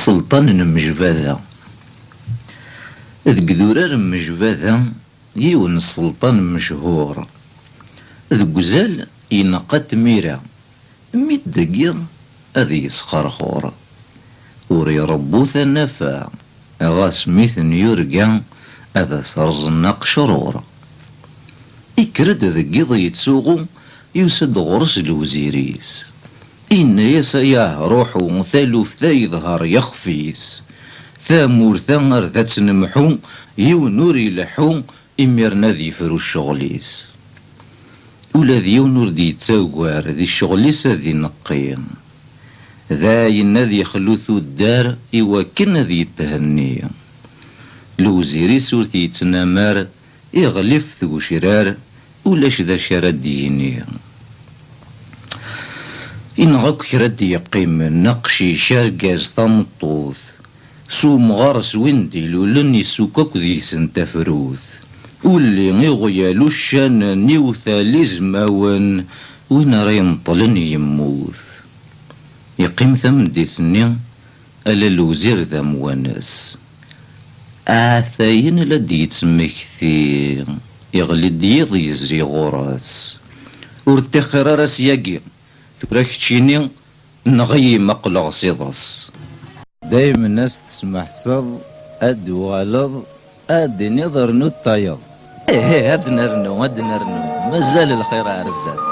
سلطان مجباذة ذك ذورار مجباذة يون السلطان مشهور ذك وزال ينقات ميرا ميت دقيق هذي يسخرخور وري ربو ثنفا غاس ميثن يرقا هذا سرزناق شرور يكرد ذقيض يتسوغو يوسد غرس الوزيريس إن يسياه روحو مثالو فتا يظهر يخفيس ثامور ثمر ذات نمحو يونور يلحو إميرنا ذي فرو الشغليس ولا ذي يونور دي يتساوغوار ذي الشغليس ذي نقيم ذاين ذي خلوثو الدار إواكن ذي يتهني الوزيري سورتي يتنامار يغلف ذو شرار ولاش ذا شراد ديني إن غاك كراد يقيم نقشي شارقاز طمطوث سو مغارس ويندي لولن يسوكاك ذي سنتفروث واللي يغيالو الشان نيوثا لزماون وين راين طلن يموث يقيم ثمن ديثني ألا الوزير ذا موانس آثاين لدي يتسمى كثير يغلي ديض يزري غراس ورتخر راس ياقي ثوراك تشيني نغي مقلع صيدس دايما الناس تسمع حصل اد والد اد نظر نو الطيب هاد نرنو مازال الخير عرزات